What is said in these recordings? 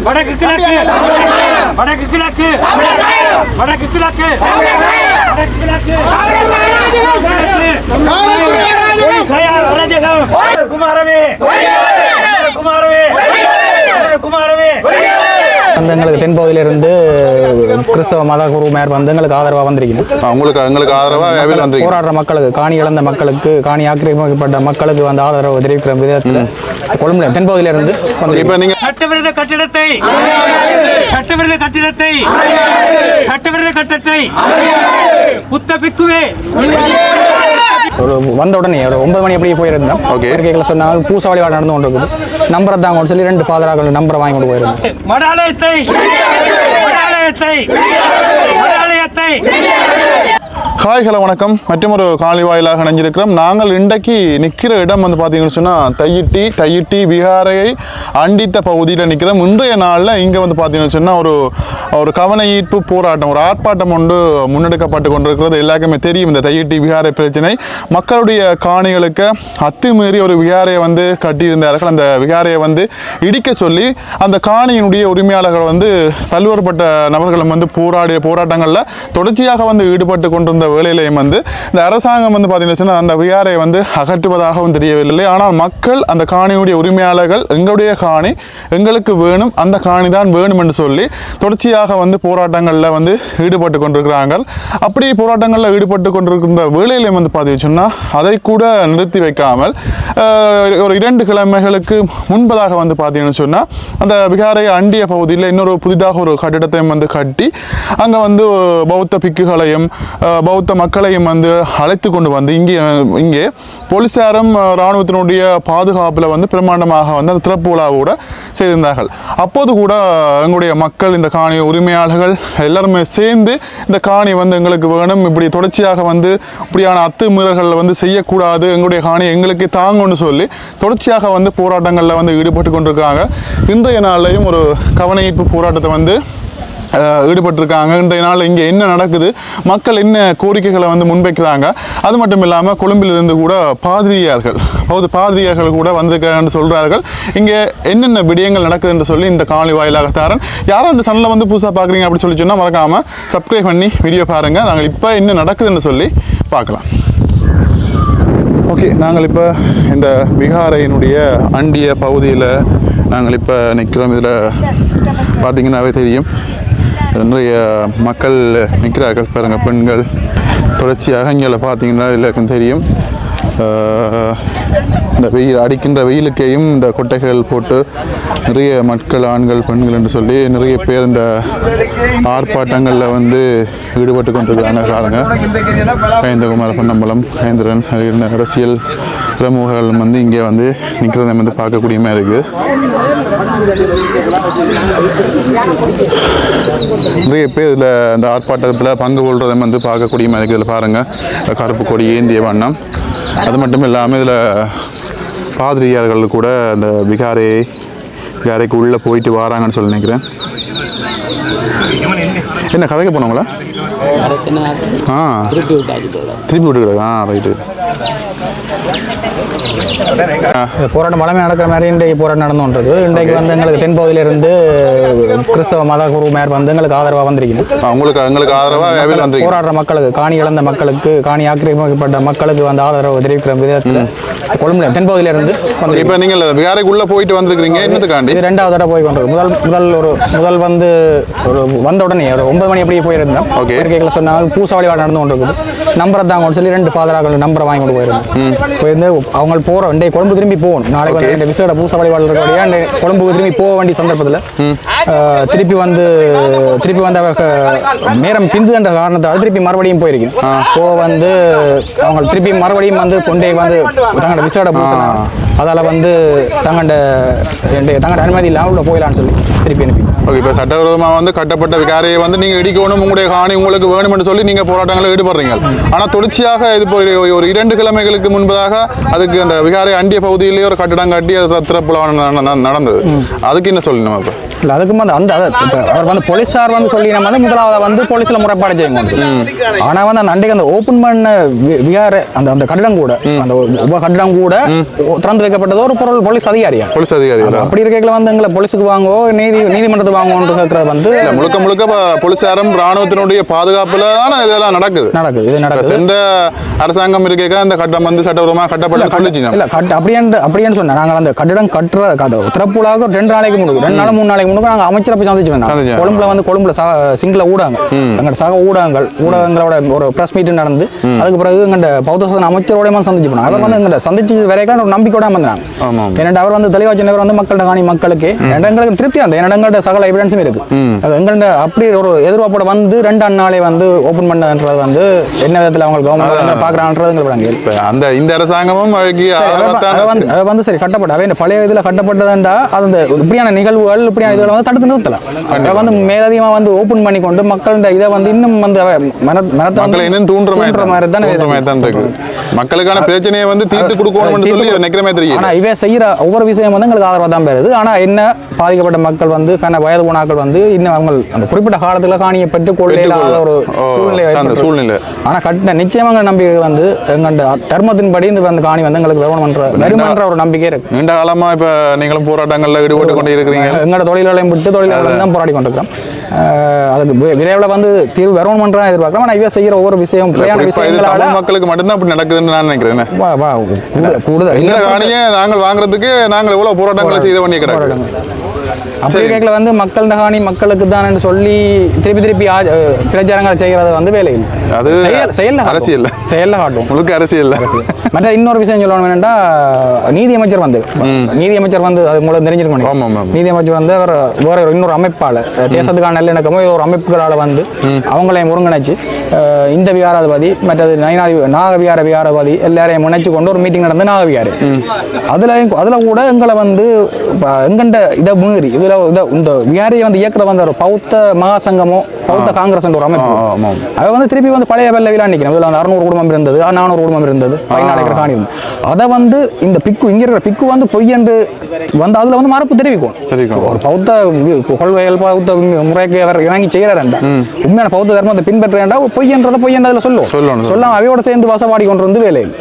வடக்கு கிழக்கு வடக்கு கிழக்கு வடக்கு கிழக்கு வடக்கு கிழக்கு குமாரவே குமாரவே குமாரவே எங்களுக்கு தென்பகுதியிலிருந்து கிறிஸ்தவ மத குருமார் வந்து எங்களுக்கு ஆதரவாக வந்திருக்கணும். எங்களுக்கு ஆதரவாக போராடுற மக்களுக்கு, காணி இழந்த மக்களுக்கு, காணி ஆக்கிரமிக்கப்பட்ட மக்களுக்கு வந்து ஆதரவு தெரிவிக்கிற விதத்தில் கொழும்பு தென்பகுதியிலிருந்து இப்போ நீங்கள் சட்டவிரோத கட்டிடத்தை சட்டவிரோத கட்டிடத்தை சட்டவிரோத கட்டத்தை புத்த பிக்குவே ஒரு வந்த உடனே ஒரு 9 மணி அப்படியே போயிருந்தோம். கேட்கல சொன்னால் பூசாவளி நடந்து கொண்டு இருக்குது. நம்பரை தாங்க சொல்லி 2 ஃபாதராக நம்பரை வாங்கி கொண்டு போயிருந்தோம். மடாலயத்தை மடாலயத்தை மடாலயத்தை ஹாய் ஹலோ வணக்கம். மற்றும் ஒரு காலை வாயிலாக இணைஞ்சிருக்கிறோம். நாங்கள் இன்றைக்கு நிற்கிற இடம் வந்து பார்த்தீங்கன்னு சொன்னால் தையிட்டி விகாரையை அண்டித்த பகுதியில் நிற்கிறோம். இன்றைய நாளில் இங்கே வந்து பார்த்தீங்கன்னு சொன்னால் ஒரு கவன ஈர்ப்பு போராட்டம், ஒரு ஆர்ப்பாட்டம் ஒன்று முன்னெடுக்கப்பட்டு கொண்டிருக்கிறது. எல்லாருக்குமே தெரியும் இந்த தையிட்டி விகாரை பிரச்சனை. மக்களுடைய காணிகளுக்கு அத்துமீறி ஒரு விகாரையை வந்து கட்டியிருந்தார்கள். அந்த விகாரையை வந்து இடிக்க சொல்லி அந்த காணியினுடைய உரிமையாளர்கள் வந்து பல்வேறுபட்ட நபர்களும் வந்து போராடிய போராட்டங்களில் தொடர்ச்சியாக வந்து ஈடுபட்டு கொண்டிருந்த வேளையிலையும் வந்து இந்த அரசாங்கம் வந்து பார்த்தீங்கன்னா அந்த விகாரையை வந்து அகற்றுவதாகவும் தெரியவில்லை. ஆனால் மக்கள் அந்த காணியுடைய உரிமையாளர்கள் எங்களுடைய காணி எங்களுக்கு வேணும், அந்த காணி தான் வேணும் என்று சொல்லி தொடர்ச்சியாக வந்து போராட்டங்களில் வந்து ஈடுபட்டு கொண்டிருக்கிறாங்க. அப்படி போராட்டங்களில் ஈடுபட்டு கொண்டிருக்கின்ற வேளையிலையும் வந்து பார்த்தீங்கன்னா அதை கூட நிறுத்தி வைக்காமல் ஒரு 2 கிழமைகளுக்கு முன்பதாக வந்து பார்த்தீங்கன்னு சொன்னால் அந்த விகாரையை அண்டிய பகுதியில் இன்னொரு புதிதாக ஒரு கட்டிடத்தையும் வந்து கட்டி அங்கே வந்து பௌத்த பிக்குகளையும் பௌத்த மக்களையும் வந்து அழைத்து கொண்டு வந்து இங்கே போலீசாரும் இராணுவத்தினுடைய பாதுகாப்பில் வந்து பிரமாண்டமாக வந்து அந்த திறப்பு விழாவோடு செய்திருந்தார்கள். அப்போது கூட எங்களுடைய மக்கள், இந்த காணி உரிமையாளர்கள் எல்லாருமே சேர்ந்து இந்த காணி வந்து எங்களுக்கு வேணும், இப்படி தொடர்ச்சியாக வந்து இப்படியான அத்துமீறல்கள் வந்து செய்யக்கூடாது, எங்களுடைய காணி எங்களுக்கு தாங்கன்னு சொல்லி தொடர்ச்சியாக வந்து போராட்டங்களில் வந்து ஈடுபட்டு கொண்டிருக்காங்க. இன்றைய நாளையும் ஒரு கவன ஈர்ப்பு போராட்டத்தை வந்து ஈடுபட்டிருக்காங்க. இன்றைய நாள் இங்கே என்ன நடக்குது, மக்கள் என்ன கோரிக்கைகளை வந்து முன்வைக்கிறாங்க, அது மட்டும் இல்லாமல் கொழும்பிலிருந்து கூட பாதிரியார்கள் கூட வந்திருக்காங்கன்னு சொல்கிறார்கள். இங்கே என்னென்ன விடயங்கள் நடக்குது என்று சொல்லி இந்த காணொலி வாயிலாக தரேன். யாரும் இந்த சேனலை வந்து புதுசாக பார்க்குறீங்க அப்படி சொல்லி சொன்னால் மறக்காமல் சப்ஸ்கிரைப் பண்ணி வீடியோ பாருங்கள். நாங்கள் இப்போ என்ன நடக்குதுன்னு சொல்லி பார்க்கலாம். ஓகே, நாங்கள் இப்போ இந்த விகாரையினுடைய அண்டிய பகுதியில் நாங்கள் இப்போ நிற்கிறோம். இதில் பார்த்திங்கன்னாவே தெரியும் நிறைய மக்கள் நிற்கிறார்கள் பாருங்கள். பெண்கள் தொடர்ச்சியாக இங்கே பார்த்தீங்கன்னா எல்லாருக்கும் தெரியும் இந்த அடிக்கின்ற வெயிலுக்கையும் இந்த கொட்டைகள் போட்டு நிறைய மக்கள், ஆண்கள், பெண்கள் என்று சொல்லி நிறைய பேர் இந்த ஆர்ப்பாட்டங்களில் வந்து ஈடுபட்டு கொண்டிருக்காங்க. காலங்க கயந்தகுமார், பொன்னம்பலம், கயந்திரன், அரசியல் பிரமுகர்கள் வந்து இங்கே வந்து நிற்கிறத வந்து பார்க்கக்கூடிய மாதிரி இருக்குது. நிறைய பேர் இதில் இந்த ஆர்ப்பாட்டத்தில் பங்கு கொள்றதை வந்து பார்க்கக்கூடிய மாதிரி இருக்குது. இதில் பாருங்கள் கருப்பு கொடி ஏந்திய வண்ணம். அது மட்டும் இல்லாமல் இதில் பாதிரியார்கள் கூட அந்த விகாரைக்கு உள்ளே போயிட்டு வராங்கன்னு சொல்லி நினைக்கிறேன். என்ன கதைக்க போனவங்களா? திருப்பி விட்டுக்கிறாங்க. ரைட்டு. போராட்டம் பழமை நடக்கிற மாதிரி இன்றைக்கு போராட்டம் நடந்துன்றது. இன்றைக்கு வந்து எங்களுக்கு தென்பகுதியிலிருந்து கிறிஸ்தவ மத குருமார் வந்து எங்களுக்கு ஆதரவாக வந்திருக்கணும். எங்களுக்கு ஆதரவாக போராடுற மக்களுக்கு, காணி இழந்த மக்களுக்கு, காணி ஆக்கிரமிக்கப்பட்ட மக்களுக்கு வந்து ஆதரவு தெரிவிக்கிற விதத்தில் கொழும்பு தென்பகுதியிலிருந்து இப்போ நீங்கள் விகாரைக்குள்ளே போயிட்டு வந்திருக்கிறீங்க. என்னதுக்காண்டி 2வது தடவை போய் கொண்டிருக்கு. முதல் வந்து ஒரு வந்த உடனே ஒரு 9 மணி அப்படியே போயிருந்தோம். கேட்கல சொன்னால் பூசாவளி நடந்து கொண்டு இருக்குது. நம்பரை தாங்க சொல்லி 2 ஃபாதராக நம்பரை வாங்கி கொண்டு போயிருந்து அவங்க போகிறோம். இன்றைய கொழும்பு திரும்பி போகணும். நாளைக்கு வந்து விசேட பூசாவளி இருக்கக்கூடிய கொழும்புக்கு திரும்பி போக வேண்டிய சந்தர்ப்பத்தில் திருப்பி வந்து நேரம் பிந்து என்ற காரணத்தால் திருப்பி மறுபடியும் போயிருக்கேன். வந்து அவங்க திருப்பி மறுபடியும் வந்து கொண்டே வந்து தங்களோட விசேட பூசை அதால் வந்து தங்களோட அனுமதி இல்லாமல் உள்ள போயிடலான்னு சொல்லி திருப்பி அனுப்பி. ஓகே, இப்போ சட்டவிரோதமாக வந்து கட்டப்பட்ட விகாரையை வந்து நீங்கள் இடிக்கணும், உங்களுடைய காணி உங்களுக்கு வேணும்னு சொல்லி நீங்கள் போராட்டங்களில் ஈடுபடுறீங்க. ஆனால் தொடர்ச்சியாக இது ஒரு 2 கிழமைகளுக்கு முன்பதாக அதுக்கு அந்த விகாரை அண்டிய பகுதியிலேயே ஒரு கட்டிடம் கட்டி அது திறப்புல நடந்தது. அதுக்கு என்ன சொல்லணும்? இப்போ இல்லை அதுக்கு வந்து அந்த அவர் வந்து போலீஸார் வந்து சொல்லி நம்ம வந்து முதலாவது வந்து போலீஸில் முறைப்பாடு செய்யுங்க. ஆனால் வந்து அந்த அன்றைக்கு அந்த ஓப்பன் பண்ண விகார அந்த அந்த கட்டிடம் கூட அந்த உப கட்டிடம் கூட திறந்து வைக்கப்பட்டது ஒரு பொருள் போலீஸ் அதிகாரியா. அப்படி இருக்கைகளை வந்து எங்களை போலீஸுக்கு வாங்குவோ நீதிமன்றத்துக்கு வாங்குவோன்னு கேட்கறது வந்து முழுக்க முழுக்க போலீசாரும் ராணுவத்தினுடைய பாதுகாப்புல தான் இதெல்லாம் நடக்குது. சென்ற அரசாங்கம் இருக்க அந்த கட்டம் வந்து சட்டவிரோதமாக கட்டப்பட்ட சொல்லிச்சிங்க. இல்ல அப்படின்னு சொன்னா நாங்கள் அந்த கட்டிடம் கட்டுற திறப்புலாக 2 நாளைக்கு முன்னாடி 2 நாள் 3 நாளைக்கு முன்னாடி நாங்கள் அமைச்சரை போய் சந்திச்சு வந்தோம். கொழும்புல சிங்கள ஊடகங்கள் எங்களோட சக ஊடகங்களோட ஒரு பிரஸ் மீட் நடந்து அதுக்கு பிறகு எங்கள்ட பௌத்த அமைச்சரோட சந்திச்சு போனோம். அவர் வந்து எங்களை சந்திச்சு வரைக்கும் ஒரு நம்பிக்கையோட வந்தாங்க. ஏன்னா அவர் வந்து தெளிவா சொன்னவர் வந்து மக்கள்கிட்ட காணி மக்களுக்கு எங்களுக்கு திருப்தி அந்த எங்களோட சகல எவிடன்ஸும் இருக்கு. எங்கள்ட அப்படி ஒரு எதிர்பார்ப்போட வந்து 2 நாளே வந்து ஓபன் பண்ணன்றது வந்து என்ன விதத்தில் அவங்க கவர்மெண்ட் பாக்குறான்றது எங்களுக்கு அந்த இந்த அரசாங்கமும் வந்து சரி கட்டப்பட்ட அவை பழைய இதில் கட்டப்பட்டதுண்டா அந்த இப்படியான நிகழ்வுகள் இப்படியான இதில் வந்து தடுத்து நிறுத்தலாம். அதை வந்து மேலதிகமாக வந்து ஓபன் பண்ணி கொண்டு மக்கள்கிட்ட இதை வந்து இன்னும் வந்து மனத்தை இன்னும் தூண்டுற மாதிரி தான் இருக்கு. மக்களுக்கான பிரச்சனையை வந்து தீர்த்து கொடுக்கணும்னு சொல்லி நினைக்கிறமே தெரியும். ஆனா இவை செய்யற ஒவ்வொரு விஷயம் வந்து எங்களுக்கு ஆதரவாக தான் பெறுது. ஆனா என்ன பாதிக்கப்பட்ட மக்கள் வந்து வயது போனாக்கள் வந்து இன்னும் அவங்க அந்த குறிப்பிட்ட காலத்துல காணியை பெற்றுக் கொள்ளாத ஒரு சூழ்நிலை. ஆனா கட்டின நிச்சயமாக நம்பிக்கை வந்து எங்கள்ட தர்மத்தின்படி இந்த காணி வந்து எங்களுக்கு வருமானன்ற ஒரு நம்பிக்கை இருக்கு. நீண்ட காலமா இப்ப நீங்களும் போராட்டங்கள்ல ஈடுபட்டு கொண்டு இருக்கிறீங்க. எங்களோட தொழிலாளையும் விட்டு தொழிலாளர்கள் தான் போராடி கொண்டிருக்கிறோம். அதுக்கு விரைவில் வந்து தீர்வு வருமானம்ன்ற எதிர்பார்க்கிறோம். ஆனா இவ செய்யற ஒவ்வொரு விஷயம் மக்களுக்கு மட்டும்தான் அப்படி நடக்குதுன்னு நான் நினைக்கிறேன். கூடுதல் காணியை நாங்கள் வாங்குறதுக்கு நாங்கள் எவ்வளவு போராட்டங்களை செய்து பண்ணி கிடக்கிறோம். அப்படி கேட்கல வந்து மக்கள் காணி மக்களுக்கு தான் சொல்லி திருப்பி பிரச்சாரங்களை செய்கிறது வந்து வேலையில் அது செயல்ல காட்டும் முழுக்க அரசியல். மற்ற இன்னொரு விஷயம் சொல்லணும் என்னன்னா நீதியமைச்சர் வந்து அது உங்களுக்கு தெரிஞ்சிருக்கணும். நீதியமைச்சர் வந்து அவர் வேற இன்னொரு அமைப்பாளர் தேசத்துக்கான நல்லிணக்கமோ ஒரு அமைப்புகளால் வந்து அவங்களையும் ஒருங்கிணைச்சு இந்த விகாராதிபதி மற்றது நாகவிகார விகாரவாதி எல்லாரையும் முனைச்சு கொண்டு ஒரு மீட்டிங் நடந்து நாகவிகாரு அதுல கூட எங்களை வந்து எங்கண்ட இதை மீறி இதுல இந்த விகாரியை வந்து இயக்குற வந்து ஒரு பௌத்த மகாசங்கமோ பௌத்த காங்கிரஸ் ஒரு அமைப்பு அதை வந்து திருப்பி வந்து பழைய வெள்ளவிழா நிற்கிறோம். இதுல வந்து 600 குடும்பம் இருந்தது 400 குடும்பம் இருந்தது 14 ஏக்கர் காணி இருந்தது. அதை வந்து இந்த பிக்கு இங்க இருக்கிற பிக்கு வந்து பொய் என்று வந்து அதுல வந்து மறுப்பு தெரிவிக்கும். ஒரு பௌத்த கொள்கைகள் பௌத்த முறைக்கு அவர் இறங்கி செய்யறாருண்டா உண்மையான பௌத்த தர்மத்தை பின்பற்றா பொய் என்றதை சொல்லும் அவையோட சேர்ந்து வசப்பாடி கொண்டு வந்து வேலையில்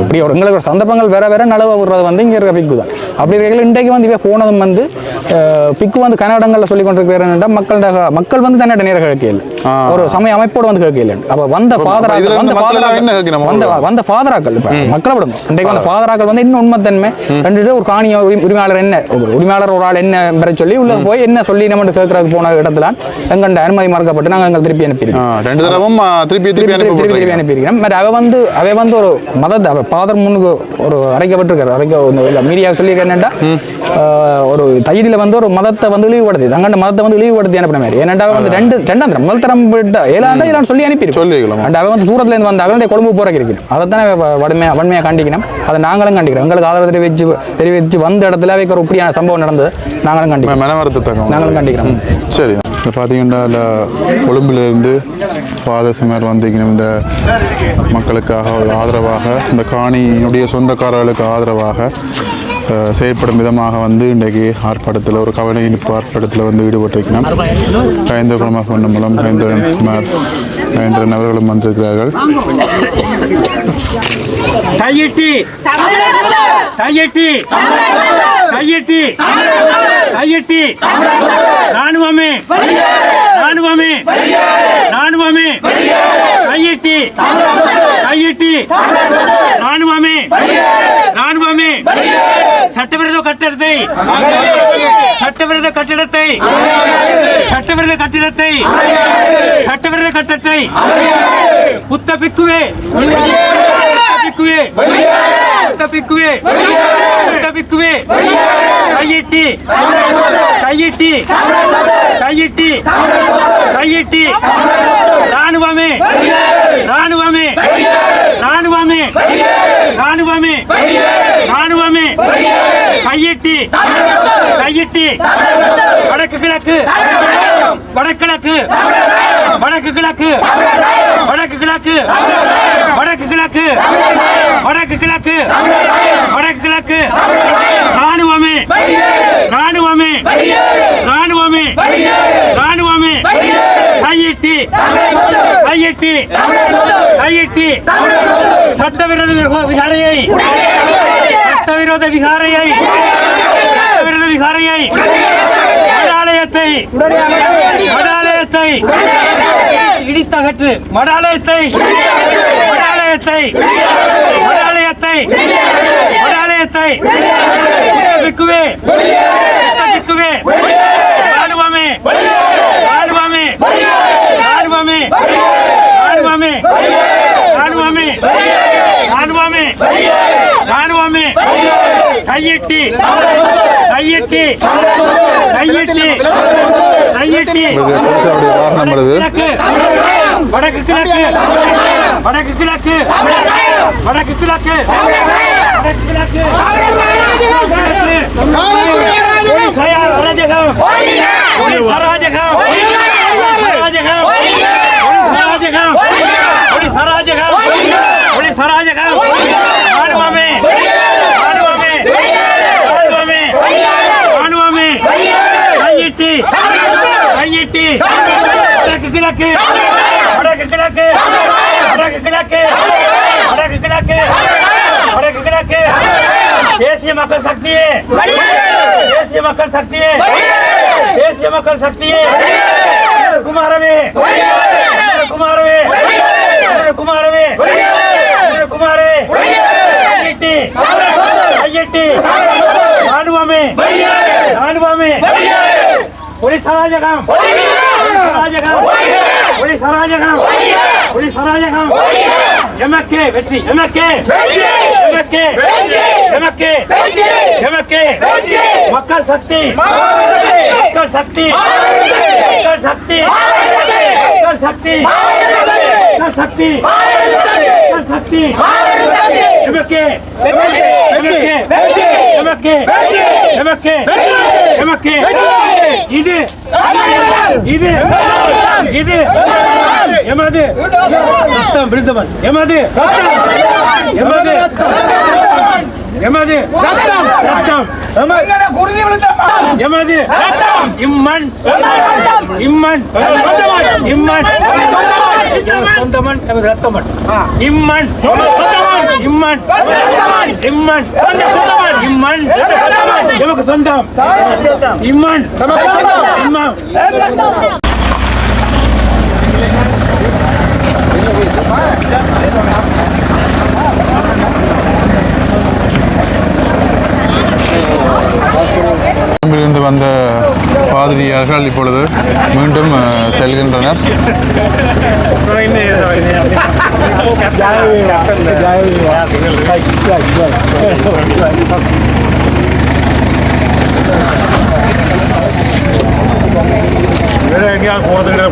இப்படி ஒரு எங்களுக்கு ஒரு சந்தர்ப்பங்கள் வேற நலவ விடுறது வந்து இங்க இருக்கிற பிக்கு தான். அப்படி இருக்கிற இன்றைக்கு வந்து இவ போனதும் வந்து பிக்கு வந்து கன்னடங்கள்ல சொல்லி கொண்டிருக்கிறேன் மக்கள் வந்து தன்னோட நேர கேட்கல ஒரு சமய அமைப்போடு வந்து கேட்கல. அப்ப வந்த ஃபாதராக்கள் மக்களை விடுங்க இன்றைக்கு வந்த ஃபாதராக்கள் வந்து இன்னும் உண்மைத்தன்மை கண்டுட்டு ஒரு காணிய உரிமையாளர் ஒரு ஆள் என்ன பெற சொல்லி உள்ள போய் என்ன சொல்லி நம்ம கேட்கறதுக்கு போன இடத்துல எங்கள்ட அனுமதி மறுக்கப்பட்டு நாங்கள் திருப்பி அனுப்பியிருக்கோம். அவை வந்து ஒரு மதத்தை ஃபாதர் முன்னுக்கு ஒரு அரைக்கப்பட்டிருக்காரு மீடியா சொல்லி என்னன்னா ஒரு தையடியில் வந்து ஒரு மதத்தை வந்து இழிவுபடுத்தி தங்கண்ட மதத்தை வந்து இழிவுபடுத்தி அனுப்பின மாதிரி ஏன்னா வந்து ரெண்டாம் முதல் தரம் விட்டு ஏழாண்டு சொல்லி அனுப்பியிருக்கோம். அண்ட் அவன் வந்து தூரத்துல இருந்து வந்து அவங்களுடைய கொழும்பு போறக்கு இருக்கணும். அதைத்தானே வன்மையாக கண்டிக்கணும். அதை நாங்களும் கண்டிக்கிறோம். எங்களுக்கு ஆதரவு தெரிவிச்சு வந்த இடத்துல அவைக்கு ஒரு இப்படியான சம்பவம் நடந்தது நாங்களும் கண்டிக்கிறோம். சரி இப்போ பார்த்தீங்கன்னா கொழும்புலேருந்து பாதசிமர் வந்து இந்த மக்களுக்காக ஆதரவாக இந்த காணியினுடைய சொந்தக்காரர்களுக்கு ஆதரவாக செயல்படும் விதமாக வந்து இன்றைக்கு ஆர்ப்பாட்டத்தில் ஒரு கவன ஈர்ப்பு ஆர்ப்பாட்டத்தில் வந்து ஈடுபட்டிருக்கணும். கயேந்திரகுமார் சொன்ன மூலம் கயேந்திரன் அவர்களும் வந்திருக்கிறார்கள். ராணுவமே சட்டவிரோத கட்டடத்தை புத்த பிக்குவே கையிட்டி ராணுவமே கையிட்டி வடக்கு கிழக்கு ராணுவமே ராணுவமே கையிட்டி கையிட்டி கையிட்டி சட்டவிரோத விகாரையை சட்டவிரோத விகாரையை சட்டவிரோத விகாரையை மடாலயத்தை மடாலயத்தை இடித்தகற்று மடாலயத்தை மடாலயத்தை மடாலயத்தை மடாலயத்தை பிக்குவே பிக்குவே ராணுவமே ராணுவமே ராணுவமே ராணுவமே ராணுவமே ராணுவமே ராணுவமே கையிட்டி கையிட்டி கையிட்டி கையிட்டி வாகனம் வருது. வடக்கு கிழக்கு வடக்கு கிழக்கு வடக்கு கிழக்கு வடக்கு கிழக்கு அராஜகம் அராஜகம் அராஜகம் அராஜகம் அராஜகம் அராஜகம் ராணுவமே ராணுவமே ராணுவமே ராணுவமே கையிட்டி கையிட்டி வடக்கு கிழக்கு வடக்கு கிழக்கு வடக்கு கிழக்கு வடக்கு கிழக்கு வடக்கு கிழக்கு தேசிய மக்கள் சக்தியே தேசிய மக்கள் சக்தியே தேசிய மக்கள் சக்தியே குமாரவே குமாரவே குமாரவே குமாரவே கையிட்டி கையிட்டி ராணுவமே ராணுவமே போலீஸ் அராஜகம் அராஜகம் போலீஸ் அராஜகம் போலீஸ் அராஜகம் எமக்கே வெற்றி எமக்கே எமக்கே எமக்கே எமக்கே மக்கள் சக்தி மக்கள் சக்தி மக்கள் சக்தி மக்கள் சக்தி மக்கள் சக்தி மக்கள் சக்தி எமக்கே எமக்கே எமக்கே எமக்கே எமக்கே இது இது இது எமது ரத்தம் விழுந்தவன் எமது எமது எமது ரத்தம் எமது இம்மண் இம்மண் இம்மண் சொந்தமன் எமது ரத்தமன் இம்மண் இம்மண் இம்மண் இம்மண் எமக்கு சொந்தம் இம்மண் இம்மண் இருந்து வந்த பாதிரியார்கள் இப்பொழுது மீண்டும் செல்கின்றனர். வேற எங்கேயாவது போறதுங்க